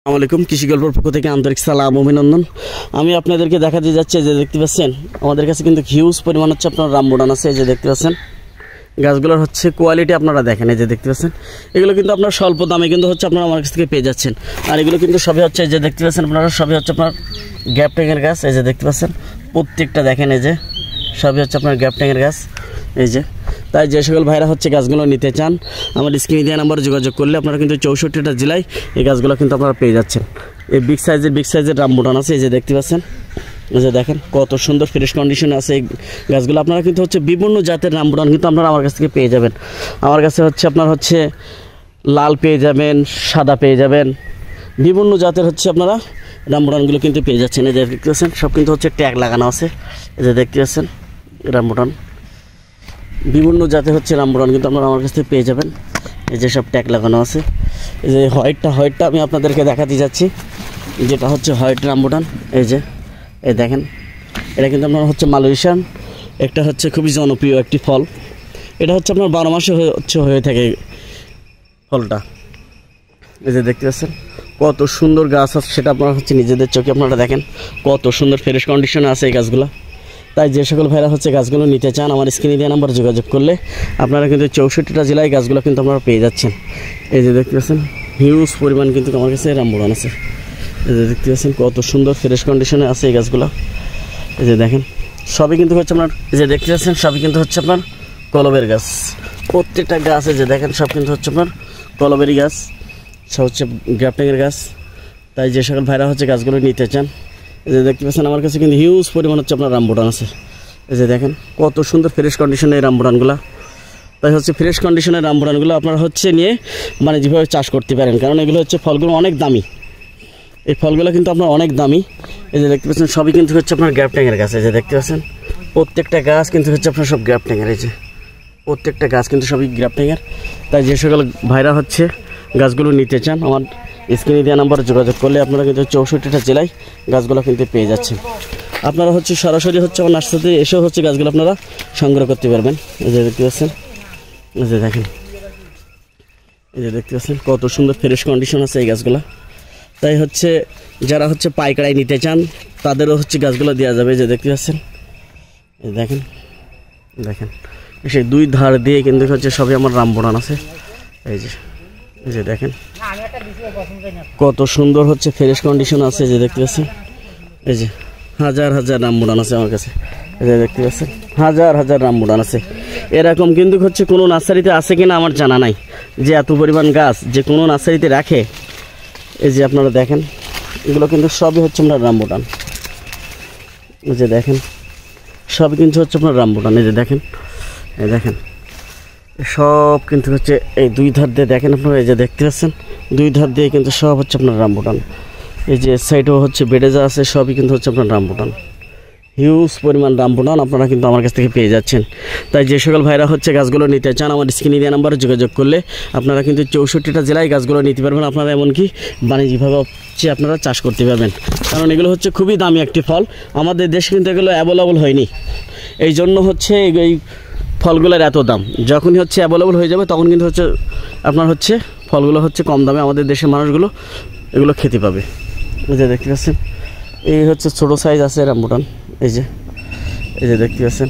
আসসালামু আলাইকুম। কৃষি গল্পের পক্ষ থেকে আন্তরিক সালাম অভিনন্দন। আমি আপনাদেরকে দেখাতে যাচ্ছি, যে দেখতে পাচ্ছেন আমাদের কাছে কিন্তু হিউজ পরিমাণ হচ্ছে আপনার রামবুটান আছে। এই যে দেখতে পাচ্ছেন গাছগুলোর হচ্ছে কোয়ালিটি আপনারা দেখেন। এই যে দেখতে পাচ্ছেন এগুলো কিন্তু আপনার স্বল্প দামে কিন্তু হচ্ছে আপনারা আমার কাছ থেকে পেয়ে যাচ্ছেন। আর এগুলো কিন্তু সবই হচ্ছে, এই যে দেখতে পাচ্ছেন আপনারা, সবই হচ্ছে আপনার গ্যাপ ট্যাঙের গাছ। এই যে দেখতে পাচ্ছেন প্রত্যেকটা দেখেন, এই যে সবই হচ্ছে আপনার গ্যাপ ট্যাঙের গাছ। এই যে তাই যে সকল ভাইরা হচ্ছে গাছগুলো নিতে চান, আমার স্ক্রিনে দেওয়া নাম্বারে যোগাযোগ করলে আপনারা কিন্তু 64টা জেলায় এই গাছগুলো কিন্তু আপনারা পেয়ে যাচ্ছেন। এই বিগ সাইজের রামবুটান আছে। এই যে দেখতে পাচ্ছেন, এই যে দেখেন কত সুন্দর ফ্রেশ কন্ডিশনে আছে এই গাছগুলো। আপনারা কিন্তু হচ্ছে বিভিন্ন জাতের রামবুটান কিন্তু আপনারা আমার কাছ থেকে পেয়ে যাবেন। আমার কাছে হচ্ছে আপনার হচ্ছে লাল পেয়ে যাবেন, সাদা পেয়ে যাবেন, বিভিন্ন জাতের হচ্ছে আপনারা রামবুটানগুলো কিন্তু পেয়ে যাচ্ছেন। এই যে দেখতে পাচ্ছেন সব কিন্তু হচ্ছে ট্যাগ লাগানো আছে। এই যে দেখতে পাচ্ছেন রামবুটান, বিভিন্ন জাতের হচ্ছে রামবুটান কিন্তু আপনারা আমার কাছ থেকে পেয়ে যাবেন। এই যে সব ট্যাগ লাগানো আছে। এই যে হোয়াইটটা আমি আপনাদেরকে দেখাতে যাচ্ছি, যেটা হচ্ছে হোয়াইট রামবুটান। এই যে এই দেখেন, এটা কিন্তু আপনার হচ্ছে মালয়েশিয়ান, একটা হচ্ছে খুবই জনপ্রিয় একটি ফল। এটা হচ্ছে আপনার 12 মাসে হয়ে থাকে ফলটা। এই যে দেখতে পাচ্ছেন কত সুন্দর গাছ আছে, সেটা আপনারা হচ্ছে নিজেদের চোখে আপনারা দেখেন কত সুন্দর ফ্রেশ কন্ডিশনে আছে এই গাছগুলো। তাই যে সকল ভাইরা হচ্ছে গাছগুলো নিতে চান, আমার স্ক্রিনে দেওয়া নাম্বার যোগাযোগ করলে আপনারা কিন্তু 64টা জেলায় গাছগুলো কিন্তু আপনারা পেয়ে যাচ্ছেন। এই যে দেখতে পাচ্ছেন হিউজ পরিমাণ কিন্তু আমার কাছে রামবুটান আছে। এই যে দেখতে পাচ্ছেন কত সুন্দর ফ্রেশ কন্ডিশনে আছে এই গাছগুলো। এই যে দেখেন সবই কিন্তু হচ্ছে আপনার, এই যে দেখতে পাচ্ছেন সবই কিন্তু হচ্ছে আপনার কলবের গাছ। প্রত্যেকটা গাছ এই যে দেখেন সব কিন্তু হচ্ছে আপনার কলবেরই গাছ, সব হচ্ছে গ্রাফটিংয়ের গাছ। তাই যে সকল ভাইরা হচ্ছে গাছগুলো নিতে চান, এই যে দেখতে পাচ্ছেন আমার কাছে কিন্তু হিউজ পরিমাণ হচ্ছে আপনার রামবুটান আছে। এই যে দেখেন কত সুন্দর ফ্রেশ কন্ডিশনের এই রামবুটানগুলো। তাই হচ্ছে ফ্রেশ কন্ডিশনের রামবুটানগুলো আপনারা হচ্ছে নিয়ে মানে যেভাবে চাষ করতে পারেন, কারণ এগুলো হচ্ছে ফলগুলো অনেক দামি। এই ফলগুলো কিন্তু আপনার অনেক দামি। এই যে দেখতে পাচ্ছেন সবই কিন্তু হচ্ছে আপনার গ্যাপ ট্যাঙের গাছ। এই যে দেখতে পাচ্ছেন প্রত্যেকটা গাছ কিন্তু হচ্ছে আপনার সব গ্যাপ ট্যাঙের। এই যে প্রত্যেকটা গাছ কিন্তু সবই গ্যাপ ট্যাঙের। তাই যে সকল ভাইরা হচ্ছে গাছগুলো নিতে চান, আমার স্ক্রিনে দেওয়া নাম্বারে যোগাযোগ করলে আপনারা কিন্তু 64টা জেলায় গাছগুলো কিন্তু পেয়ে যাচ্ছেন। আপনারা হচ্ছে সরাসরি হচ্ছে আমার নার্সারিতে এসেও হচ্ছে গাছগুলো আপনারা সংগ্রহ করতে পারবেন। এই যে দেখতে পাচ্ছেন, এই যে দেখেন, এই যে দেখতে পাচ্ছেন কত সুন্দর ফ্রেশ কন্ডিশন আছে এই গাছগুলো। তাই হচ্ছে যারা হচ্ছে পাইকারি নিতে চান তাদেরও হচ্ছে গাছগুলো দেওয়া যাবে। যে দেখতে পাচ্ছেন এই দেখেন, দেখেন সেই দুই ধার দিয়ে কিন্তু হচ্ছে সবই আমার রামবুটান আছে। এই যে, এই যে দেখেন কত সুন্দর হচ্ছে ফ্রেশ কন্ডিশন আছে। যে দেখতে পাচ্ছেন এই যে হাজার হাজার রামবুটান আছে আমার কাছে। এই যে দেখতে পাচ্ছেন হাজার হাজার রামবুটান আছে। এরকম কিন্তু হচ্ছে কোনো নার্সারিতে আছে কিনা আমার জানা নাই, যে এত পরিমাণ গাছ যে কোনো নার্সারিতে রাখে। এই যে আপনারা দেখেন এগুলো কিন্তু সবই হচ্ছে আপনার রামবুটান। এই যে দেখেন সবই কিন্তু হচ্ছে আপনার রামবুটান। এই যে দেখেন, এই দেখেন সব কিন্তু হচ্ছে এই দুই ধার দিয়ে দেখেন আপনারা, এই যে দেখতে পাচ্ছেন দুই ধার দিয়ে কিন্তু সব হচ্ছে আপনার রামবুটান। এই যে সাইডেও হচ্ছে বেডে যা আছে সবই কিন্তু হচ্ছে আপনার রামবুটান। হিউজ পরিমাণ রামবুটান আপনারা কিন্তু আমার কাছ থেকে পেয়ে যাচ্ছেন। তাই যে সকল ভাইরা হচ্ছে গাছগুলো নিতে চান, আমার স্ক্রিনে দেওয়া নাম্বারে যোগাযোগ করলে আপনারা কিন্তু 64টা জেলায় গাছগুলো নিতে পারবেন। আপনারা এমনকি বাণিজ্যিকভাবে হচ্ছে আপনারা চাষ করতে পারবেন, কারণ এগুলো হচ্ছে খুবই দামি একটি ফল। আমাদের দেশে কিন্তু এগুলো অ্যাভেলেবল হয়নি, এই জন্য হচ্ছে এই ফলগুলোর এত দাম। যখনই হচ্ছে অ্যাভেলেবল হয়ে যাবে তখন কিন্তু হচ্ছে আপনার হচ্ছে ফলগুলো হচ্ছে কম দামে আমাদের দেশের মানুষগুলো এগুলো খেতে পাবে। এই যে দেখতে পাচ্ছেন এই হচ্ছে ছোটো সাইজ আছে রামবুটান। এই যে, এই যে দেখতে পাচ্ছেন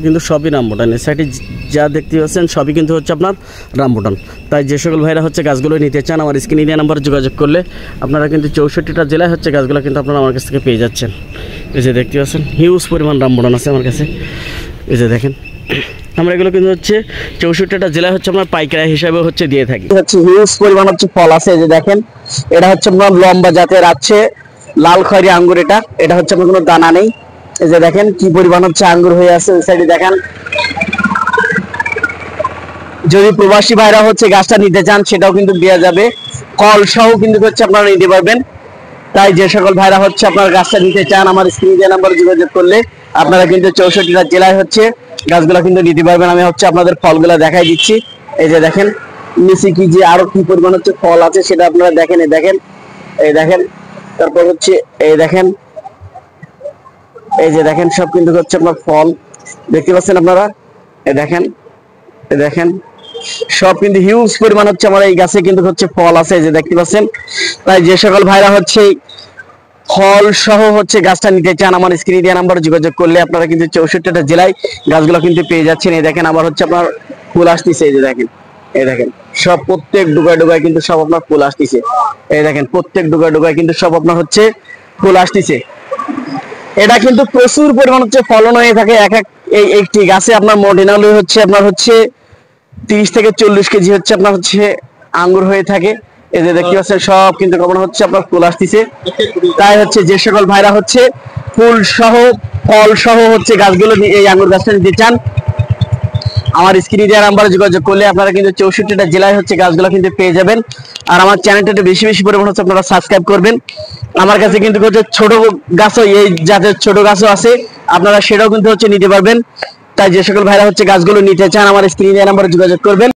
কিন্তু সবই রামবুটান। এই সাইডে যা দেখতে পাচ্ছেন সবই কিন্তু হচ্ছে আপনার রামবুটান। তাই যে সকল ভাইরা হচ্ছে গাছগুলো নিতে চান, আমার স্ক্রিনে দেওয়া নাম্বারে যোগাযোগ করলে আপনারা কিন্তু 64টা জেলায় হচ্ছে গাছগুলো কিন্তু আপনারা আমার কাছ থেকে পেয়ে যাচ্ছেন। এই যে দেখতে পাচ্ছেন হিউজ পরিমাণ রামবুটান আছে আমার কাছে। এই যে দেখেন আমরা এগুলো কিন্তু হচ্ছে 64টা জেলায় হচ্ছে আপনার পাইকারি হিসাবে হচ্ছে দিয়ে থাকি। হচ্ছে হিউজ পরিমাণ হচ্ছে ফল আছে। এই যে দেখেন এটা হচ্ছে আপনার লম্বা জাতের আছে লাল খয়েরি আঙ্গুর। এটা হচ্ছে আপনার কোনো দানা নেই। এই যে দেখেন কি পরিমাণ হচ্ছে আঙ্গুর হয়ে আছে ওই সাইডে দেখেন। যদি প্রবাসী ভাইরা হচ্ছে গাছটা নিতে চান সেটাও কিন্তু দেওয়া যাবে, কল সহ কিন্তু হচ্ছে আপনারা নিতে পারবেন। তাই যে সকল ভাইরা হচ্ছে আপনার গাছটা নিতে চান, আমার স্ক্রিনে দেওয়া নাম্বারে যোগাযোগ করলে আপনারা কিন্তু 64টা জেলায় হচ্ছে গাছগুলো কিন্তু নিতে পারবেন। আমি হচ্ছে আপনাদের ফলগুলো দেখাই দিচ্ছি। এই যে দেখেন নিচে কি যে আরো কি পরিমাণ হচ্ছে ফল আছে সেটা আপনারা দেখেন। এই দেখেন, এই দেখেন, তারপর হচ্ছে এই দেখেন, এই যে দেখেন সব কিন্তু হচ্ছে আপনার ফল দেখতে পাচ্ছেন আপনারা। এই দেখেন, এই দেখেন সব কিন্তু হিউজ পরিমাণ হচ্ছে আমার এই গাছে কিন্তু হচ্ছে ফল আছে, এই যে দেখতে পাচ্ছেন। তাই যে সকল ভাইরা হচ্ছে ফল সহ হচ্ছে গাছটা নিতে চান, আমার স্ক্রিনে দেওয়া নাম্বারে যোগাযোগ করলে আপনারা কিন্তু 64টা জেলায় গাছগুলো কিন্তু পেয়ে যাচ্ছেন। এই দেখেন আবার হচ্ছে আপনার ফুল আসতেছে, এই যে দেখেন, এই দেখেন সব প্রত্যেক ডুগায় ডুগায় কিন্তু সব আপনার ফুল আসতেছে। এই দেখেন প্রত্যেক ডুগায় ডুগায় কিন্তু সব আপনার হচ্ছে ফুল আসতেছে। এটা কিন্তু প্রচুর পরিমাণ হচ্ছে ফলন হয়ে থাকে। এক এক এই একটি গাছে আপনার মর্ডিনালি হচ্ছে আপনার হচ্ছে 30 থেকে 40 কেজি হচ্ছে আপনার হচ্ছে আঙ্গুর হয়ে থাকে। এই যে দেখতে পাচ্ছেন সব কিন্তু কেমন হচ্ছে আপনার ফুল আসতেছে। তাই হচ্ছে যে সকল ভাইরা হচ্ছে ফুল সহ ফল সহ হচ্ছে গাছগুলো এই আঙ্গুর গাছটা নিতে চান, আমার স্ক্রিনে দেওয়া নাম্বারে যোগাযোগ করলে আপনারা কিন্তু 64টা জেলায় হচ্ছে গাছগুলো কিন্তু পেয়ে যাবেন। আর আমার চ্যানেলটা বেশি বেশি পরিমাণ হচ্ছে আপনারা সাবস্ক্রাইব করবেন। আমার কাছে কিন্তু হচ্ছে ছোট গাছও, এই জাতের ছোট গাছও আছে, আপনারা সেটাও কিন্তু হচ্ছে নিতে পারবেন। তাই যে সকল ভাইরা হচ্ছে গাছগুলো নিতে চান আমার স্ক্রিনে দেওয়া নাম্বারে যোগাযোগ করবেন।